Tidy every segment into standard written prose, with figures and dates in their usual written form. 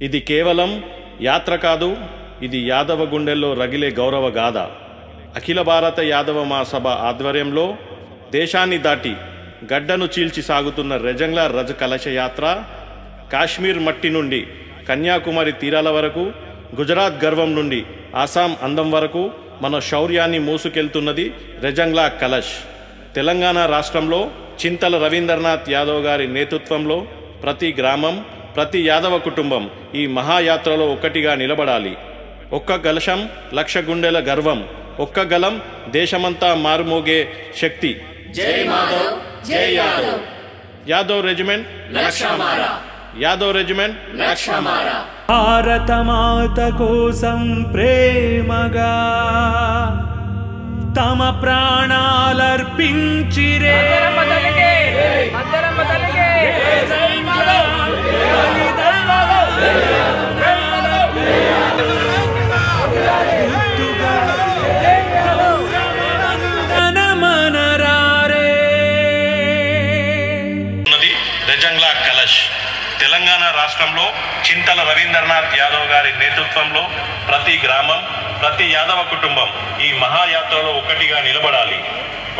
ఇది కేవలం యాత్ర కాదు, ఇది యాదవ గుండెల్లో రగిలే గౌరవ గాథ. అఖిల భారత యాదవ మహాసభ ఆధ్వర్యంలో దేశాన్ని దాటి గడ్డను చీల్చి సాగుతున్న రెజంగ్లా రజ కలశ యాత్ర కాశ్మీర్ మట్టి నుండి కన్యాకుమారి తీరాల వరకు, గుజరాత్ గర్వం నుండి ఆసాం అందం వరకు మన శౌర్యాన్ని మోసుకెళ్తున్నది రెజంగ్లా కలశ్. తెలంగాణ రాష్ట్రంలో చింతల రవీంద్రనాథ్ యాదవ్ గారి నేతృత్వంలో ప్రతి గ్రామం, ప్రతి యాదవ కుటుంబం ఈ మహాయాత్రలో ఒక్కటిగా నిలబడాలి. ఒక్క కలశం లక్ష గుండెల గర్వం, ఒక్క గలం దేశమంతా మారుమోగే శక్తి. జై మాధవ్, జై యాదవ్. యాదవ్ రెజిమెంట్ లక్షమారా, యాదవ్ రెజిమెంట్ లక్షమారా. భారత మాత కోసం ప్రేమగా తమ ప్రాణాలర్పించిరే. రెజంగ్లా కలశ్. తెలంగాణ రాష్ట్రంలో చింతల రవీంద్రనాథ్ యాదవ్ గారి నేతృత్వంలో ప్రతి గ్రామం, ప్రతి యాదవ కుటుంబం ఈ మహాయాత్రలో ఒక్కటిగా నిలబడాలి.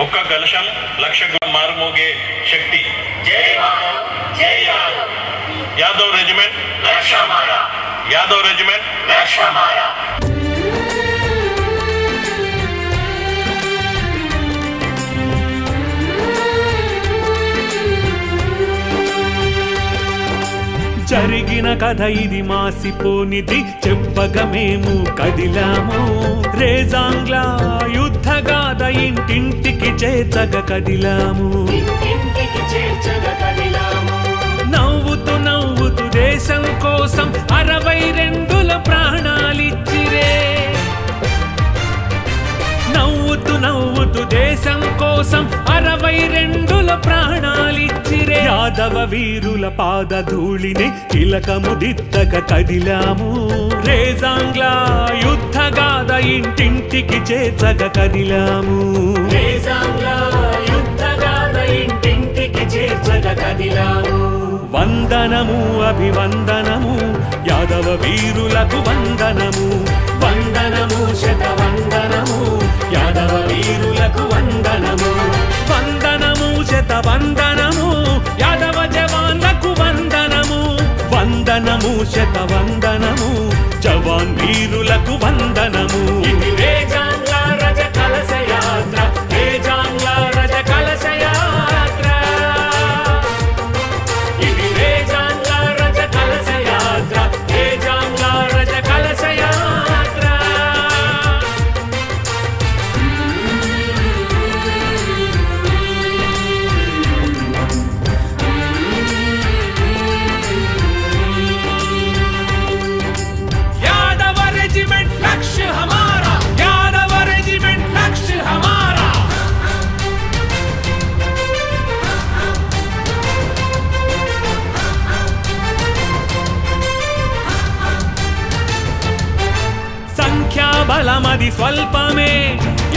ఒక్క కలశం లక్ష మారుమోగే శక్తి. జై మాధవ్, జై యాదవ్. యాదవ్ రెజిమెంట్ లక్షమారా, యాదవ్ రెజిమెంట్ లక్షమారా. జరిగిన కథ ఇది మాసిపోనిది, చెప్పగా మేము కదిలాము. రేజాంగ్లా యుద్ధగాథ ఇంటింటికి చేర్చగా కదిలాము. నవ్వుతూ నవ్వుతూ దేశం కోసం 62 ప్రాణాలిచ్చిరే. నవ్వుతూ నవ్వుతూ దేశం కోసం 62 ప్రాణాలిచ్చిరే. యాదవ వీరుల పాదధూళిని తిలకము దిద్దక కదిలాము. రేజాంగ్లా యుద్ధగాథ ఇంటింటికి చేర్చగా కదిలాము. రేజాంగ్లా యుద్ధగాథ ఇంటింటికి చేర్చగా కదిలాము. వందనము అభివందనము యాదవ వీరులకు వందనము. వందనము శతవందనము యాదవ వీరులకు వందనము. వందనము శతవందనము యాదవ జవాన్లకు వందనము. వందనము శతవందనము జవాన్ వీరులకు వందనము. ఇది రేజాంగ్లా రజ కలశ యాత్ర, రేజాంగ్లా రజ కలశ యాత్ర. ఇది రేజాంగ్లా రజ కలశ యాత్ర, రేజాంగ్లా రజ కలశ యాత్ర. యాదవ రెజిమెంట్ లక్ష్య హమారా, యాదవ రెజిమెంట్ లక్ష్య హమారా. సంఖ్యాబలమది స్వల్పమే,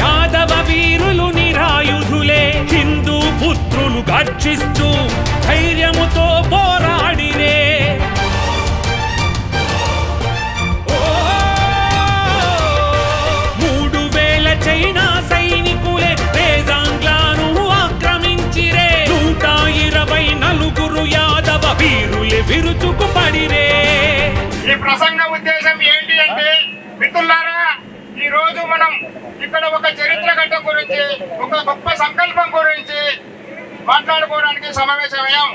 యాదవ వీరులు నిరాయుధులే. హిందూ పుత్రులు గర్జిస్తూ ధైర్యముతో పోరాడిరే. 3000 చైనా సైనికులే రేజాంగ్లాను ఆక్రమించిరే. 124 యాదవ వీరులే విరుచుకు పడిరే. ఈ ప్రసంగ ఉద్దేశం ఏంటి అంటే, మిత్రులారా, ఈ రోజు మనం ఇక్కడ ఒక చరిత్ర ఘట్టం గురించి, ఒక గొప్ప సంకల్పం గురించి మాట్లాడుకోవడానికి సమావేశమయ్యాం.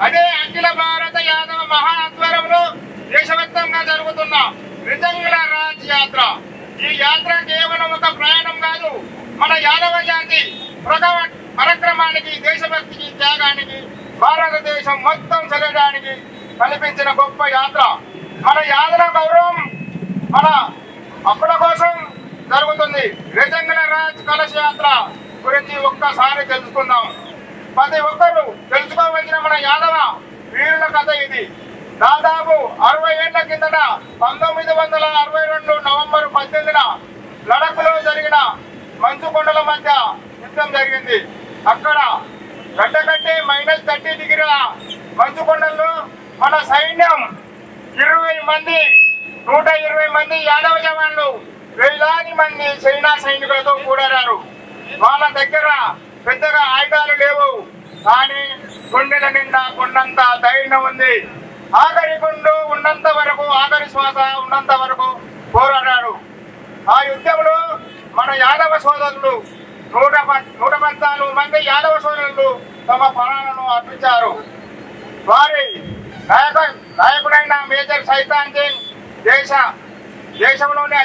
అదే అఖిల భారత యాదవ మహా ఆధ్వర్యంలో దేశవ్యాప్తంగా జరుగుతున్న రెజంగ్లా రాజ్ యాత్ర. ఈ యాత్ర కేవలం ఒక ప్రయాణం కాదు, మన యాదవ జాతి పరాక్రమానికి, దేశభక్తికి, త్యాగానికి, భారతదేశం మొత్తం చెల్లడానికి కల్పించిన గొప్ప యాత్ర. మన యాదవ గౌరవం, మన హక్కుల కోసం జరుగుతుంది. రెజంగ్లా రాజ్ కలశ యాత్ర గురించి ఒక్కసారి తెలుసుకుందాం. ప్రతి ఒక్కరు తెలుసుకోవలసిన మన యాదవ వీరుల కథ ఇది. దాదాపు 60 ఏళ్ల కిందట 1962 నవంబర్ 18న లడఖ్లో జరిగిన మంచు కొండల మధ్య యుద్ధం జరిగింది. అక్కడ గడ్డకట్టి -30 డిగ్రీల మంచు కొండల్లో మన సైన్యం 120 మంది యాదవ జవాన్లు వేలాది మంది చైనా సైనికులతో కూడారు. వాళ్ళ దగ్గర పెద్దగా ఆయుధాలు లేవు, కానీ గుండెల నిండా కొండంత ధైర్యం ఉంది. ఆఖరి గుండు ఉన్నంత వరకు, ఆఖరి శ్వాస ఉన్నంత వరకు పోరాడారు. ఆ యుద్ధంలో మన యాదవ సోదరులు 114 మంది యాదవ సోదరులు తమ ప్రాణాలను అర్పించారు. వారి నాయకుడైన మేజర్ సైతాన్ సింగ్ దేశంలోనే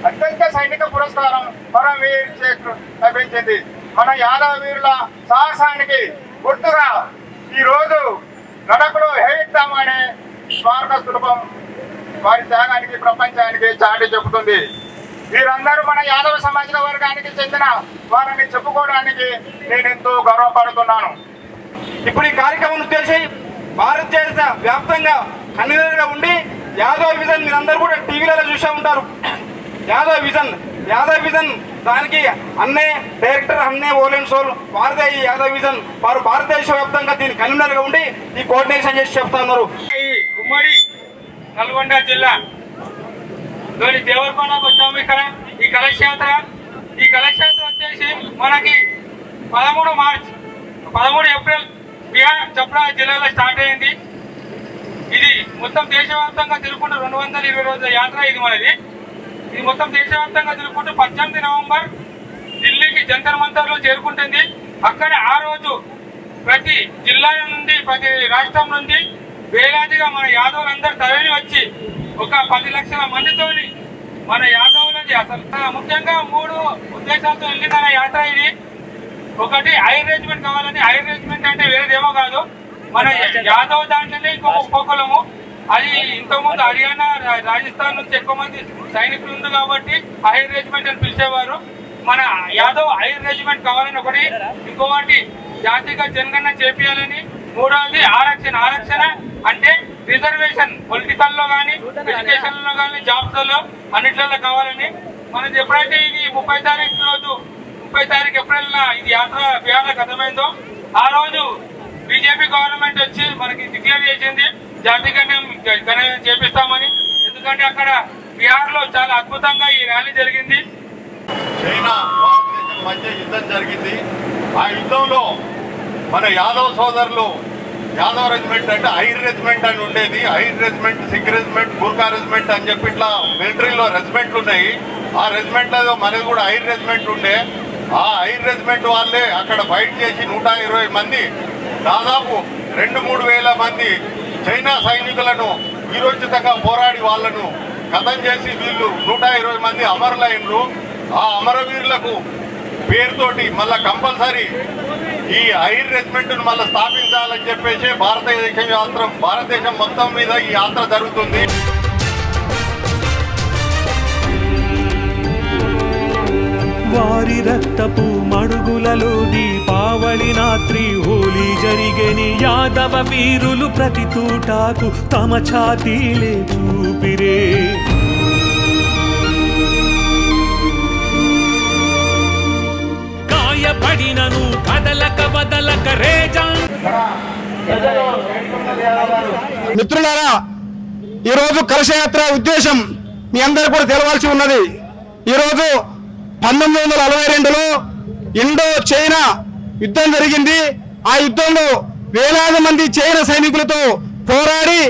అత్యంత సైనిక పురస్కారం పరమవీర్ చక్ర లభించింది. మన యాదవ వీరుల సాహసానికి గుర్తుగా ఈ రోజు లడఖ్లో హేయిద్దాం అనే స్మారక స్థూపం వారి త్యాగానికి ప్రపంచానికి చాటి చెబుతుంది. వీరందరూ మన యాదవ సామాజిక వర్గానికి చెందిన వారిని చెప్పుకోవడానికి నేను ఎంతో గర్వపడుతున్నాను. ఇప్పుడు ఈ కార్యక్రమం ఉద్దేశి భారతదేశ వ్యాప్తంగా కన్వీనర్గా ఉండి యాదవ్ విజన్ మీరందరూ కూడా టీవీలలో చూసే ఉంటారు. యాదవ్ విజన్ దానికి అన్నే డైరెక్టర్ అన్నే ఓలెన్ సోల్ వారిదే ఈ యాదవ్ విజన్. వారు భారతదేశ వ్యాప్తంగా దీని కన్వీనర్గా ఉండి ఈ కోఆర్డినేషన్ చేసి చెప్తున్నారు. ఈ ఉమ్మడి నల్గొండ జిల్లా లోని దేవరకొండకు వచ్చాము. ఇక్కడ ఈ కలశయాత్ర వచ్చేసి మనకి 13 ఏప్రిల్ బిహార్ చప్రా జిల్లాలో స్టార్ట్ అయింది. ఇది మొత్తం దేశవ్యాప్తంగా తిరుగుకుంటూ 220 రోజుల యాత్ర ఇది మనది. ఇది మొత్తం దేశవ్యాప్తంగా తిరుగుకుంటూ 18 నవంబర్ ఢిల్లీకి జంతర్ మంతర్లో చేరుకుంటుంది. అక్కడ ఆ రోజు ప్రతి జిల్లా నుండి, ప్రతి రాష్ట్రం నుండి వేలాదిగా మన యాదవులందరూ తరలి వచ్చి ఒక 10 లక్షల మందితోని మన యాదవులది అసలు ముఖ్యంగా 3 ఉద్దేశాలతో వెళ్ళిన యాత్ర ఇది. ఒకటి హైర్ రేజ్మెంట్ కావాలని. హైర్ రేజ్మెంట్ అంటే వేరేదేమో కాదు, మన యాదవ్ దాంట్లోనే ఇంకొక కులము. అది ఇంతకుముందు హర్యానా, రాజస్థాన్ నుంచి ఎక్కువ మంది సైనికులు ఉంది కాబట్టి హైర్ రేజ్మెంట్ అని పిలిచేవారు. మన యాదవ్ హైర్ రేజ్మెంట్ కావాలని ఒకటి. ఇంకొకటి జాతిగా జనగణన చేపియాలని. మూడవది ఆరక్షణ అంటే రిజర్వేషన్ పొలిటికల్ లో కానీ, ఎడ్యుకేషన్ లో కానీ, జాబ్స్ లో అన్నిట్లలో కావాలని. మనది ఎప్పుడైతే ఇది 30 తారీఖు ఏప్రిల్ ఇది యాత్ర బిహార్ లో ఖతమైందో ఆ రోజు బీజేపీ గవర్నమెంట్ వచ్చి మనకి డిక్లేర్ చేసింది జాతీయ చేపిస్తామని. ఎందుకంటే అక్కడ బిహార్ లో చాలా అద్భుతంగా ఈ ర్యాలీ జరిగింది. చైనా భారతదేశం మధ్య యుద్ధం జరిగింది. ఆ యుద్ధంలో మన యాదవ్ సోదరులు యాదవ్ రెజిమెంట్ అంటే హైర్ రెజిమెంట్ అని ఉండేది. Ahir regiment, Sikh regiment, Gurkha regiment అని చెప్పి ఇట్లా మిలిటరీలో రెజిమెంట్లు ఉన్నాయి. ఆ రెజిమెంట్లో మనది కూడా హైర్ రెజిమెంట్ ఉండే. ఆ హైర్ రెజిమెంట్ వాళ్ళే అక్కడ ఫైట్ చేసి 120 మంది, దాదాపు 2-3 వేల మంది చైనా సైనికులను వీరోచితంగా పోరాడి వాళ్ళను ఖతం చేసి వీళ్ళు 120 మంది అమరులైనరు. ఆ అమరవీరులకు పేరుతోటి మళ్ళా కంపల్సరీ ఈ హైర్ రెజిమెంట్ ను మళ్ళీ స్థాపించాలని చెప్పేసి భారతదేశం మొత్తం మీద ఈ యాత్ర జరుగుతుంది. వారి రక్తపు మడుగులలో దీపావళి రాత్రి హోలీ జరిగేని. యాదవ వీరులు ప్రతి తూటాకు తమ ఛాతీలే చూపిరే. గాయపడినను కదలక వదలక రేజా. మిత్రులారా, ఈరోజు కలశయాత్ర ఉద్దేశం మీ అందరూ కూడా తెలవాల్సి ఉన్నది. ఈరోజు 1942లో ఇండో చైనా యుద్ధం జరిగింది. ఆ యుద్ధంలో వేలాది మంది చైనా సైనికులతో పోరాడి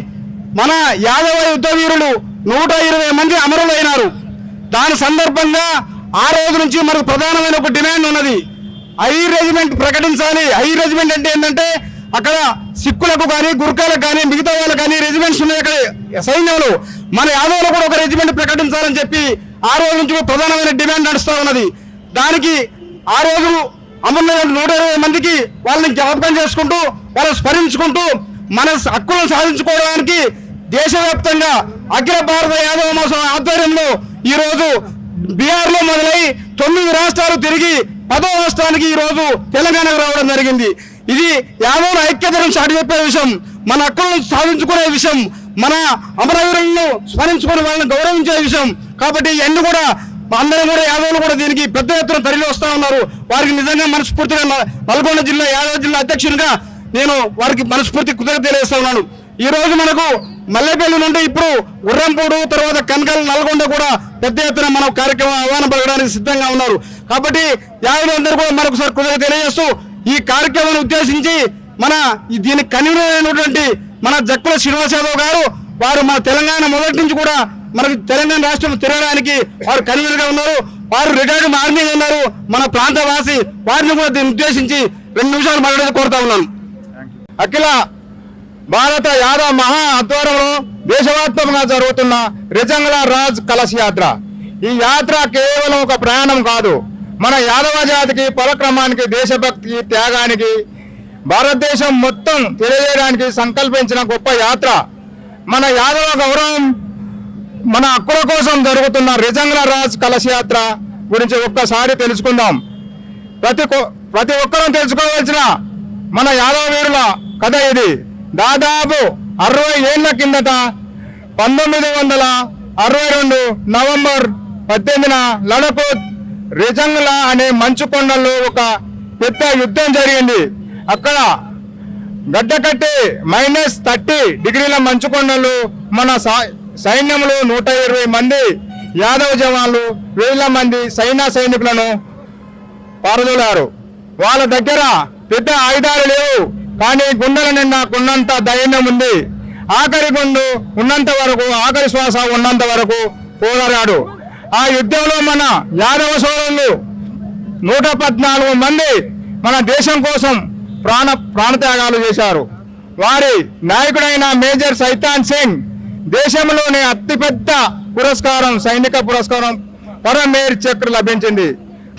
మన యాదవ యుద్ధ వీరులు 120 మంది అమరులైనారు. దాని సందర్భంగా ఆ రోజు నుంచి మనకు ప్రధానమైన ఒక డిమాండ్ ఉన్నది. హైర్ రెజిమెంట్ ప్రకటించాలి. హైర్ రెజిమెంట్ అంటే ఏంటంటే అక్కడ సిక్కులకు కానీ, గుర్ఖాలకు కానీ, మిగతా వాళ్ళకు కానీ రెజిమెంట్స్ ఉన్నాయి అక్కడ సైన్యంలో. మన యాదవ్లో కూడా ఒక రెజిమెంట్ ప్రకటించాలని చెప్పి ఆ రోజు నుంచి ప్రధానమైన డిమాండ్ నడుస్తూ ఉన్నది. దానికి ఆ రోజు అమరులైన 120 మందికి వాళ్ళని జ్ఞాపకం చేసుకుంటూ, వాళ్ళని స్మరించుకుంటూ మన హక్కులను సాధించుకోవడానికి దేశవ్యాప్తంగా అఖిల భారత యాదవ మహాసభ ఆధ్వర్యంలో ఈ రోజు బీహార్ లో మొదలై 9 రాష్ట్రాలు తిరిగి 10వ రాష్ట్రానికి ఈ రోజు తెలంగాణకు రావడం జరిగింది. ఇది యాదవుల ఐక్యతను చాటి చెప్పే విషయం, మన హక్కులను సాధించుకునే విషయం, మన అమరవీరులను స్మరించుకుని వాళ్ళని గౌరవించే విషయం. కాబట్టి ఇవన్నీ కూడా అందరం కూడా యాదవులు కూడా దీనికి పెద్ద ఎత్తున తరలి వస్తూ ఉన్నారు. వారికి నిజంగా మనస్ఫూర్తిగా నల్గొండ జిల్లా యాదవ జిల్లా అధ్యక్షునిగా నేను వారికి మనస్ఫూర్తి కృతజ్ఞత తెలియజేస్తా ఉన్నాను. ఈ రోజు మనకు మల్లెపల్లి నుండి ఇప్పుడు గుర్రంపూడు తర్వాత కనకల్ నల్గొండ కూడా పెద్ద ఎత్తున మనం కార్యక్రమం ఆహ్వానం పలకడానికి సిద్ధంగా ఉన్నారు. కాబట్టి యాదవులందరూ కూడా మరొకసారి కృతజ్ఞత తెలియజేస్తూ ఈ కార్యక్రమాన్ని ఉద్దేశించి దీనికి కన్వీనర్ అయినటువంటి మన జక్కుల శ్రీనివాస్ యాదవ్ గారు వారు మన తెలంగాణ మొదటి నుంచి కూడా మనకు తెలంగాణ రాష్ట్రం తిరగడానికి వారు కన్వీనర్ గా ఉన్నారు. వారు రిటైర్డ్ ఆర్మీ ఉన్నారు, మన ప్రాంతవాసి. వారిని కూడా దీన్ని ఉద్దేశించి 2 నిమిషాలు మాట్లాడి కోరుతా ఉన్నాను. అఖిల భారత యాదవ మహా ఆధ్వర్యంలో దేశవ్యాప్తంగా జరుగుతున్న రిజంగ్లా రాజ్ కలశ యాత్ర. ఈ యాత్ర కేవలం ఒక ప్రయాణం కాదు, మన యాదవ జాతికి పరక్రమానికి, దేశభక్తికి, త్యాగానికి, భారతదేశం మొత్తం తెలియజేయడానికి సంకల్పించిన గొప్ప యాత్ర. మన యాదవ గౌరవం, మన హక్కుల కోసం జరుగుతున్న రిజంగ్లా రాజ్ కలశ యాత్ర గురించి ఒక్కసారి తెలుసుకుందాం. ప్రతి ఒక్కరూ తెలుసుకోవాల్సిన మన యాదవ వీరుల కథ ఇది. దాదాపు 60 ఏళ్ల కిందట 1962 నవంబర్ 18న లడకోట్ రిజంగ్లా అనే మంచు కొండల్లో ఒక పెద్ద యుద్ధం జరిగింది. అక్కడ గడ్డకట్టి -30 డిగ్రీల మంచు కొండలు మన సైన్యంలో 120 మంది యాదవ జవాన్లు 1000 మంది సైనికులను పారదోలారు. వాళ్ళ దగ్గర పెద్ద ఆయుధాలు లేవు, కానీ గుండెల నిండా ఉన్నంత ధైర్యం ఉంది. ఆఖరి గుండు ఉన్నంత వరకు, ఆఖరి శ్వాస ఉన్నంత వరకు పోరాడాడు. ఆ యుద్ధంలో మన యాదవ సోదరులు 114 మంది మన దేశం కోసం ప్రాణత్యాగాలు చేశారు. వారి నాయకుడైన మేజర్ సైతాన్ సింగ్ దేశంలోనే అతిపెద్ద పురస్కారం, సైనిక పురస్కారం పరమవీర్ చక్ర లభించింది.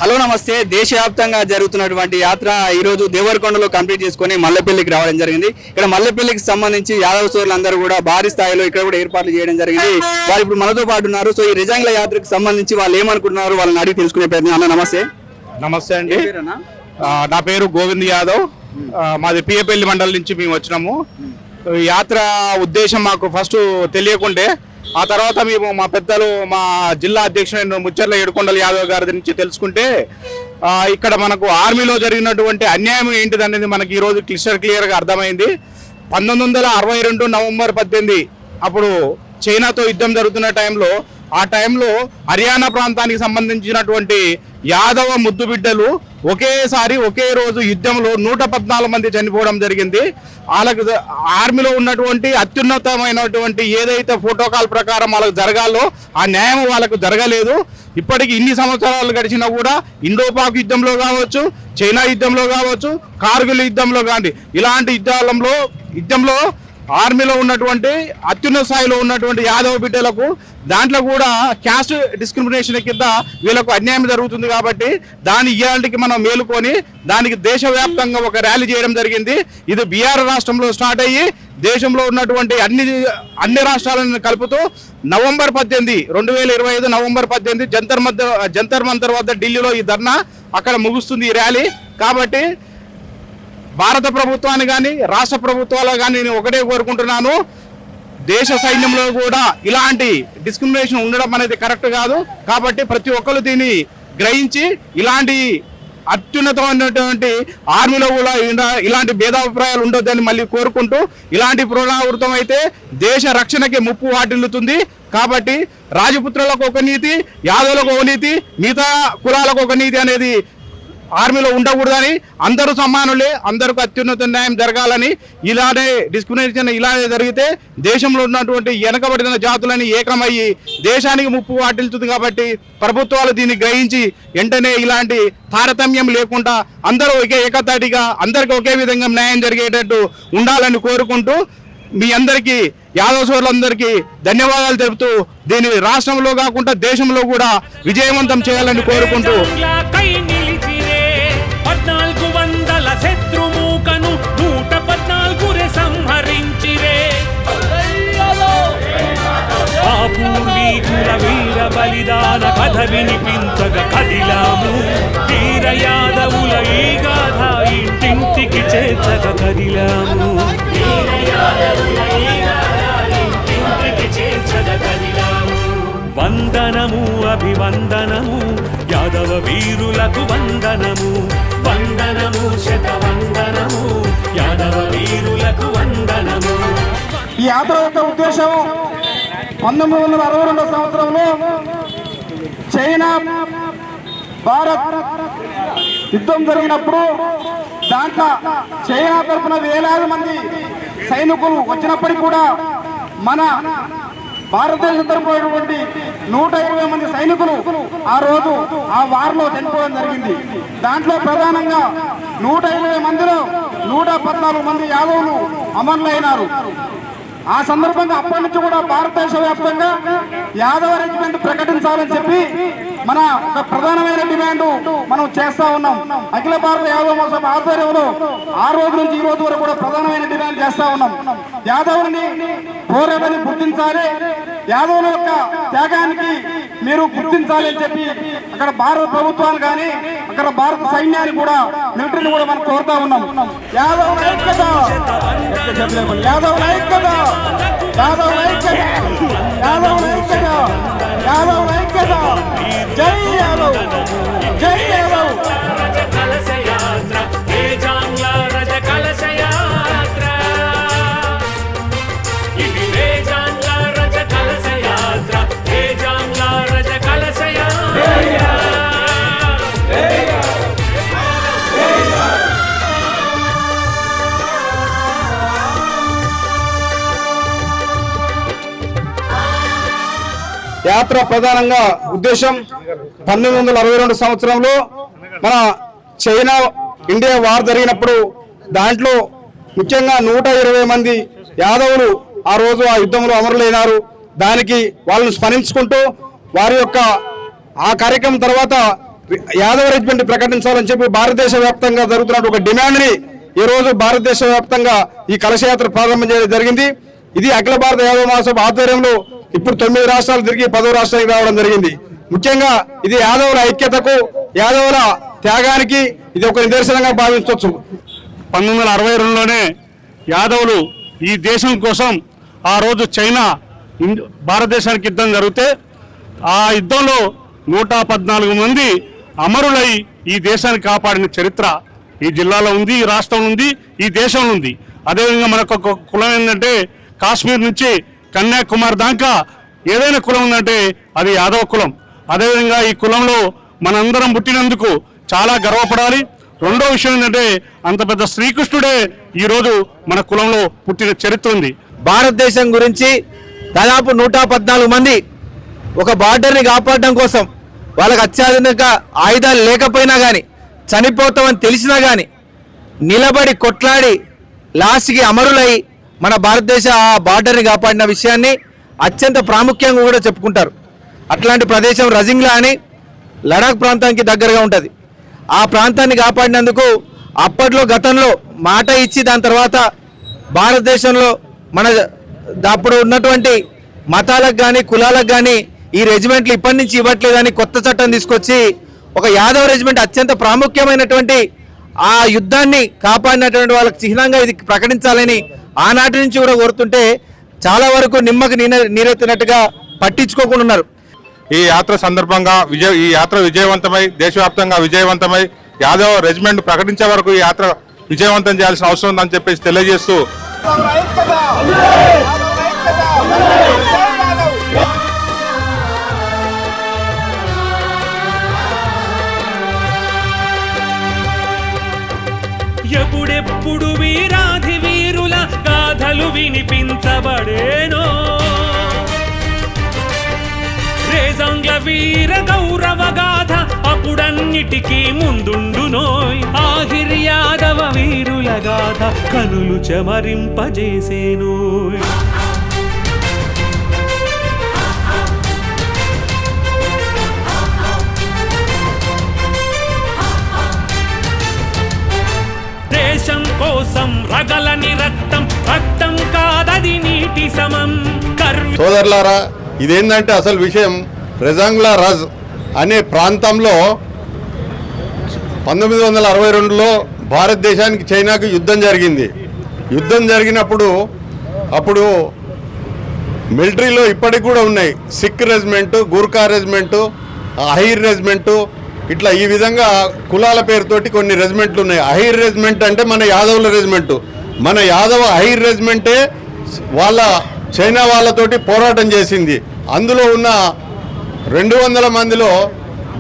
హలో నమస్తే. దేశవ్యాప్తంగా జరుగుతున్నటువంటి యాత్ర ఈ రోజు దేవరకొండలో కంప్లీట్ చేసుకుని మల్లెపల్లికి రావడం జరిగింది. ఇక్కడ మల్లెపల్లికి సంబంధించి యాదవ సోదరులందరూ కూడా భారీ స్థాయిలో ఇక్కడ కూడా ఏర్పాట్లు చేయడం జరిగింది. వాళ్ళు ఇప్పుడు మనతో పాటు ఉన్నారు. సో ఈ రిజంగ్లా యాత్రకు సంబంధించి వాళ్ళు ఏమనుకుంటున్నారు వాళ్ళని అడిగి తెలుసుకునే ప్రయత్నం. అన్న నమస్తే. నమస్తే అండి, నా పేరు గోవింద్ యాదవ్. మాది పియపల్లి మండలం నుంచి మేము వచ్చినాము. యాత్ర ఉద్దేశం మాకు ఫస్ట్ తెలియకుండే, ఆ తర్వాత మేము మా పెద్దలు, మా జిల్లా అధ్యక్షుడు ముచ్చర్ల ఏడుకొండల యాదవ్ గారి నుంచి తెలుసుకుంటే ఇక్కడ మనకు ఆర్మీలో జరిగినటువంటి అన్యాయం ఏంటిదనేది మనకి ఈరోజు క్లియర్గా అర్థమైంది. 1962 నవంబర్ 18 అప్పుడు చైనాతో యుద్ధం జరుగుతున్న టైంలో, ఆ టైంలో హర్యానా ప్రాంతానికి సంబంధించినటువంటి యాదవ ముద్దు బిడ్డలు ఒకేసారి ఒకే రోజు యుద్ధంలో 114 మంది చనిపోవడం జరిగింది. వాళ్ళకు ఆర్మీలో ఉన్నటువంటి అత్యున్నతమైనటువంటి ఏదైతే ప్రోటోకాల్ ప్రకారం వాళ్ళకు జరగాలో ఆ న్యాయం వాళ్ళకు జరగలేదు. ఇప్పటికి ఇన్ని సంవత్సరాలు గడిచినా కూడా ఇండోపాక్ యుద్ధంలో కావచ్చు, చైనా యుద్ధంలో కావచ్చు, కార్గిల్ యుద్ధంలో కానీ ఇలాంటి యుద్ధంలో ఆర్మీలో ఉన్నటువంటి అత్యున్నత స్థాయిలో ఉన్నటువంటి యాదవ బిడ్డలకు దాంట్లో కూడా క్యాస్ట్ డిస్క్రిమినేషన్ కింద వీళ్ళకు అన్యాయం జరుగుతుంది. కాబట్టి దాని ఇయ్యాలకి మనం మేలుకొని దానికి దేశవ్యాప్తంగా ఒక ర్యాలీ చేయడం జరిగింది. ఇది బీహార్ రాష్ట్రంలో స్టార్ట్ అయ్యి దేశంలో ఉన్నటువంటి అన్ని రాష్ట్రాలను కలుపుతూ నవంబర్ 18 2025 నవంబర్ 18 జంతర్ మంతర్ వద్ద ఢిల్లీలో ఈ ధర్నా అక్కడ ముగుస్తుంది ఈ ర్యాలీ. కాబట్టి భారత ప్రభుత్వాన్ని కానీ రాష్ట్ర ప్రభుత్వాలు కానీ నేను ఒకటే కోరుకుంటున్నాను, దేశ సైన్యంలో కూడా ఇలాంటి డిస్క్రిమినేషన్ ఉండడం అనేది కరెక్ట్ కాదు. కాబట్టి ప్రతి ఒక్కరు దీన్ని గ్రహించి ఇలాంటి అత్యున్నతమైనటువంటి ఆర్మీలో కూడా ఇలాంటి భేదాభిప్రాయాలు ఉండొద్దని మళ్ళీ కోరుకుంటూ, ఇలాంటి పునరావృతం అయితే దేశ రక్షణకి ముప్పు వాటిల్లుతుంది. కాబట్టి రాజపుత్రులకు ఒక నీతి, యాదవులకు ఒక నీతి, మిగతా కులాలకు ఒక నీతి అనేది ఆర్మీలో ఉండకూడదని, అందరూ సమానులే, అందరికీ అత్యున్నత న్యాయం జరగాలని, ఇలానే డిస్క్రిమినేషన్ ఇలానే జరిగితే దేశంలో ఉన్నటువంటి వెనకబడిన జాతులని ఏకమయ్యి దేశానికి ముప్పు వాటిల్తుంది. కాబట్టి ప్రభుత్వాలు దీన్ని గ్రహించి వెంటనే ఇలాంటి తారతమ్యం లేకుండా అందరూ ఏకతాటిగా అందరికీ ఒకే విధంగా న్యాయం జరిగేటట్టు ఉండాలని కోరుకుంటూ మీ అందరికీ యాదవ సోదరులందరికీ ధన్యవాదాలు తెలుపుతూ దీన్ని రాష్ట్రంలో కాకుండా దేశంలో కూడా విజయవంతం చేయాలని కోరుకుంటూ 1400 శత్రుమూకను 114 సంహరించిరే. ఆ పూర్వీకుల వీర బలిదాన కథ వినిపించగా కదిలాము. వీర యాదవుల ఈ గాథ ఇంటింటికి చేర్చగా కదిలాము. వందనము అభివందనము యాదవ వీరులకు వందనము. వందనము శతవందనము యాదవ వీరులకు వందనము. ఈ యాత్ర యొక్క ఉద్దేశం 1962 సంవత్సరంలో చైనా భారత్ యుద్ధం జరిగినప్పుడు దాంట్లో చైనా తరఫున వేలాది మంది సైనికులు వచ్చినప్పటికీ కూడా మన భారతదేశం తరపునటువంటి 120 మంది సైనికులు ఆ రోజు ఆ వార్లో చనిపోవడం జరిగింది. దాంట్లో ప్రధానంగా 120 మందిలో 114 మంది యాదవులు అమరులైనారు. ఆ సందర్భంగా అప్పటి నుంచి కూడా భారతదేశ వ్యాప్తంగా యాదవ రెజిమెంట్ ప్రకటించాలని చెప్పి మన ఒక ప్రధానమైన డిమాండ్ మనం చేస్తా ఉన్నాం. అఖిల భారత యాదవ మహాసభ ఆధ్వర్యంలో ఆ రోజు నుంచి ఈ రోజు వరకు కూడా ప్రధానమైన డిమాండ్ చేస్తా ఉన్నాం. యాదవుని పోరాటాన్ని గుర్తించాలి, యాదవుల యొక్క త్యాగానికి మీరు గుర్తించాలి అని చెప్పి అక్కడ భారత ప్రభుత్వాన్ని కానీ అక్కడ భారత సైన్యాన్ని కూడా మిలిటరీని కూడా మనం కోరుతా ఉన్నాం. యాదవుల ఐక్యత, యాదవుల ఐక్యత, యాదవుల ఐక్యత, యాదవుల ఐక్యత, యాదవుల ఐక్యత. జై యాదవ్, జై యాదవ్. రజ కలశ యాత్ర హే జాంగ్లా రజ కలశ యాత్ర ఇది హే జాంగ్లా రజ కలశ యాత్ర హే జాంగ్లా రజ కలశ యాత్ర. యాత్ర ప్రధానంగా ఉద్దేశం 1962 సంవత్సరంలో మన చైనా ఇండియా వార్ జరిగినప్పుడు దాంట్లో ముఖ్యంగా 120 మంది యాదవులు ఆ రోజు ఆ యుద్ధంలో అమరులైనారు. దానికి వాళ్ళని స్మరించుకుంటూ వారి యొక్క ఆ కార్యక్రమం తర్వాత యాదవ రెజిమెంట్ ప్రకటించాలని చెప్పి భారతదేశ వ్యాప్తంగా జరుగుతున్న ఒక డిమాండ్ని ఈ రోజు భారతదేశ వ్యాప్తంగా ఈ కలశయాత్ర ప్రారంభం చేయడం జరిగింది. ఇది అఖిల భారత యాదవ మహాసభ ఆధ్వర్యంలో ఇప్పుడు 9 రాష్ట్రాలు తిరిగి 10వ రాష్ట్రానికి రావడం జరిగింది. ముఖ్యంగా ఇది యాదవుల ఐక్యతకు, యాదవుల త్యాగానికి ఇది ఒక నిదర్శనంగా భావించవచ్చు. 1962లోనే యాదవులు ఈ దేశం కోసం ఆ రోజు చైనా భారతదేశానికి యుద్ధం జరిగితే ఆ యుద్ధంలో 114 మంది అమరులై ఈ దేశాన్ని కాపాడిన చరిత్ర ఈ జిల్లాలో ఉంది, ఈ రాష్ట్రంలో ఉంది, ఈ దేశంలో ఉంది. అదేవిధంగా మనకు ఒక కులం ఏంటంటే కాశ్మీర్ నుంచి కన్యాకుమారి దాకా ఏదైనా కులం ఉందంటే అది యాదవ కులం. అదేవిధంగా ఈ కులంలో మనందరం పుట్టినందుకు చాలా గర్వపడాలి. రెండో విషయం ఏంటంటే అంత పెద్ద శ్రీకృష్ణుడే ఈరోజు మన కులంలో పుట్టిన చరిత్ర ఉంది. భారతదేశం గురించి దాదాపు 114 మంది ఒక బార్డర్ని కాపాడడం కోసం వాళ్ళకి అత్యాధునిక ఆయుధాలు లేకపోయినా కానీ చనిపోతామని తెలిసినా కానీ నిలబడి కొట్లాడి లాస్ట్కి అమరులై మన భారతదేశ ఆ బార్డర్ని కాపాడిన విషయాన్ని అత్యంత ప్రాముఖ్యంగా కూడా చెప్పుకుంటారు. అట్లాంటి ప్రదేశం రజింగ్లా అని లడాక్ ప్రాంతానికి దగ్గరగా ఉంటుంది. ఆ ప్రాంతాన్ని కాపాడినందుకు అప్పట్లో గతంలో మాట ఇచ్చి దాని తర్వాత భారతదేశంలో మన అప్పుడు ఉన్నటువంటి మతాలకు కానీ కులాలకు కానీ ఈ రెజిమెంట్లు ఇప్పటి నుంచి ఇవ్వట్లేదని కొత్త చట్టం తీసుకొచ్చి ఒక యాదవ రెజిమెంట్ అత్యంత ప్రాముఖ్యమైనటువంటి ఆ యుద్ధాన్ని కాపాడినటువంటి వాళ్ళకి చిహ్నంగా ఇది ప్రకటించాలని ఆనాటి నుంచి కూడా కోరుతుంటే చాలా వరకు నిమ్మకు నీరెత్తినట్టుగా పట్టించుకోకుండా ఉన్నారు. ఈ యాత్ర సందర్భంగా ఈ యాత్ర విజయవంతమై దేశవ్యాప్తంగా విజయవంతమై యాదవ్ రెజిమెంట్ ప్రకటించే వరకు ఈ యాత్ర విజయవంతం చేయాల్సిన అవసరం ఉందని చెప్పేసి తెలియజేస్తూ ఎప్పుడెప్పుడు వీరాధి వీరుల గాథలు వినిపించబడేనో రేజంగ్ల వీర గౌరవ గాథ అప్పుడన్నిటికీ ముందుండునోయ్. ఆహిర్ యాదవ వీరుల గాథ కనులు చెమరింపజేసేనోయ్. దేశం కోసం రగలని రక్తం, రక్తం కాదది నీటి సమం. సోదరులారా, ఇదేంటంటే అసలు విషయం రెజంగ్లా రజ్ అనే ప్రాంతంలో 1962లో భారతదేశానికి చైనాకు యుద్ధం జరిగింది. యుద్ధం జరిగినప్పుడు అప్పుడు మిలిటరీలో ఇప్పటికి కూడా ఉన్నాయి Sikh regiment, Gurkha regiment, Ahir regiment, ఇట్లా ఈ విధంగా కులాల పేరుతోటి కొన్ని రెజిమెంట్లు ఉన్నాయి. అహీర్ రెజిమెంట్ అంటే మన యాదవుల రెజిమెంటు. మన యాదవ అహీర్ రెజిమెంటే చైనా వాళ్ళతోటి పోరాటం చేసింది. అందులో ఉన్న 200 మందిలో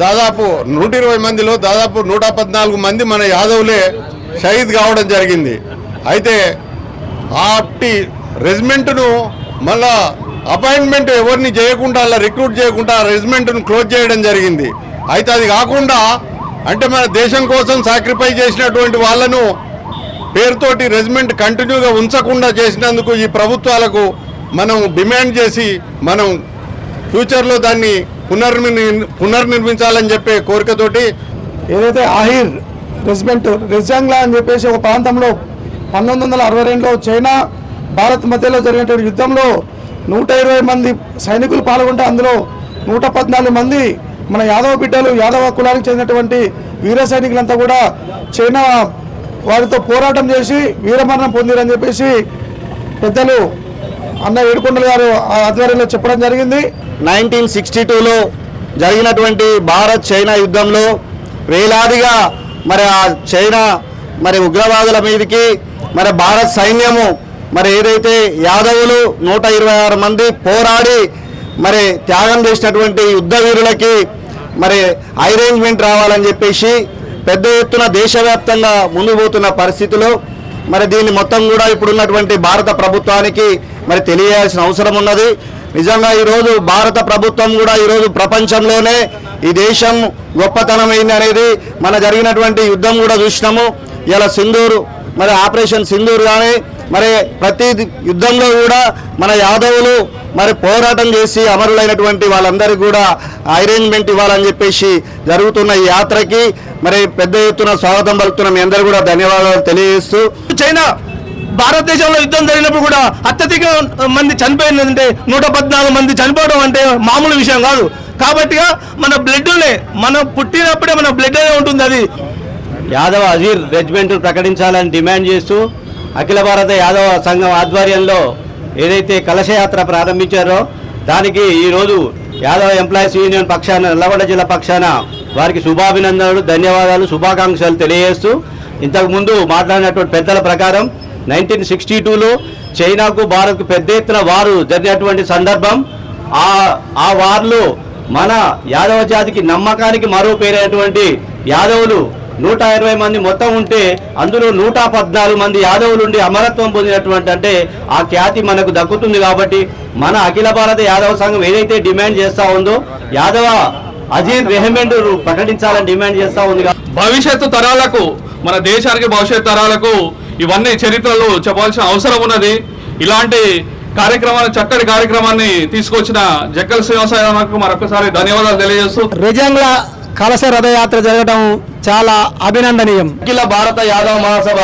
దాదాపు 120 మందిలో దాదాపు 114 మంది మన యాదవులే షహీద్ కావడం జరిగింది. అయితే ఆ రెజిమెంట్ను మళ్ళా అపాయింట్మెంట్ ఎవరిని చేయకుండా అలా రిక్రూట్ చేయకుండా ఆ రెజిమెంట్ను క్లోజ్ చేయడం జరిగింది. అయితే అది కాకుండా అంటే మన దేశం కోసం సాక్రిఫైస్ చేసినటువంటి వాళ్ళను పేరుతోటి రెజిమెంట్ కంటిన్యూగా ఉంచకుండా చేసినందుకు ఈ ప్రభుత్వాలకు మనం డిమాండ్ చేసి మనం ఫ్యూచర్లో దాన్ని పునర్నిర్మించాలని చెప్పే కోరికతోటి ఏదైతే ఆహిర్ రెజిమెంట్ రెజాంగ్లా అని చెప్పేసి ఒక ప్రాంతంలో 1962లో చైనా భారత్ మధ్యలో జరిగినటువంటి యుద్ధంలో 120 మంది సైనికులు పాల్గొంటే అందులో 114 మంది మన యాదవ బిడ్డలు యాదవ కులానికి చెందినటువంటి వీర సైనికులంతా కూడా చైనా వారితో పోరాటం చేసి వీరమరణం పొందిరని చెప్పేసి పెద్దలు అన్న ఏడుకొండల గారు ఆధ్వర్యంలో చెప్పడం జరిగింది. 1962లో జరిగినటువంటి భారత్ చైనా యుద్ధంలో వేలాదిగా మరి ఆ చైనా మరి ఉగ్రవాదుల మీదకి మరి భారత్ సైన్యము మరి ఏదైతే యాదవులు 126 మంది పోరాడి మరి త్యాగం చేసినటువంటి యుద్ధ వీరులకి మరి అరేంజ్మెంట్ రావాలని చెప్పేసి పెద్ద ఎత్తున దేశవ్యాప్తంగా ముందుకు పోతున్న పరిస్థితిలో మరి దీన్ని మొత్తం కూడా ఇప్పుడున్నటువంటి భారత ప్రభుత్వానికి మరి తెలియాల్సిన అవసరం ఉన్నది. నిజంగా ఈరోజు భారత ప్రభుత్వం కూడా ఈరోజు ప్రపంచంలోనే ఈ దేశం గొప్పతనం ఏంది అనేది మన జరిగినటువంటి యుద్ధం కూడా చూసినాము. ఇలా సింధూర్ మరి ఆపరేషన్ సింధూర్ కానీ మరి ప్రతి యుద్ధంలో కూడా మన యాదవులు మరి పోరాటం చేసి అమరులైనటువంటి వాళ్ళందరికీ కూడా అరేంజ్మెంట్ ఇవ్వాలని చెప్పేసి జరుగుతున్న ఈ యాత్రకి మరి పెద్ద ఎత్తున స్వాగతం పలుకుతున్న మీ అందరూ కూడా ధన్యవాదాలు తెలియజేస్తూ చైనా భారతదేశంలో యుద్ధం జరిగినప్పుడు కూడా అత్యధిక మంది చనిపోయిందంటే 114 మంది చనిపోవడం అంటే మామూలు విషయం కాదు. కాబట్టి మన బ్లడ్నే మనం పుట్టినప్పుడే మన బ్లడ్ ఉంటుంది. అది యాదవ అజీర్ రెజిమెంట్ ప్రకటించాలని డిమాండ్ చేస్తూ అఖిల భారత యాదవ సంఘం ఆధ్వర్యంలో ఏదైతే కలశయాత్ర ప్రారంభించారో దానికి ఈరోజు యాదవ ఎంప్లాయీస్ యూనియన్ పక్షాన నల్లగొండ జిల్లా పక్షాన వారికి శుభాభినందనలు, ధన్యవాదాలు, శుభాకాంక్షలు తెలియజేస్తూ ఇంతకుముందు మాట్లాడినటువంటి పెద్దల ప్రకారం 1962లో చైనాకు భారత్కు పెద్ద ఎత్తున వారు జరిగినటువంటి సందర్భం. ఆ వార్లో మన యాదవ జాతికి నమ్మకానికి మరో పేరైనటువంటి యాదవులు 120 మంది మొత్తం ఉంటే అందులో 114 మంది యాదవులు ఉండి అమరత్వం పొందినటువంటి అంటే ఆ ఖ్యాతి మనకు దక్కుతుంది. కాబట్టి మన అఖిల భారత యాదవ సంఘం ఏదైతే డిమాండ్ చేస్తూ ఉందో యాదవ అజీర్ రెజిమెంట్ ప్రకటించాలని డిమాండ్ చేస్తూ ఉంది. భవిష్యత్తు తరాలకు మన దేశానికి భవిష్యత్ తరాలకు ఇవన్నీ చరిత్రలు చెప్పాల్సిన అవసరం ఉన్నది. ఇలాంటి కార్యక్రమాన్ని చక్కటి కార్యక్రమాన్ని తీసుకొచ్చిన జక్కల్ శ్రీనివాసరావుకు మరొకసారి ధన్యవాదాలు తెలియజేస్తూ రెజంగ్లా కలశ రథయాత్ర జరగడం చాలా అభినందనీయం. అఖిల భారత యాదవ మహాసభ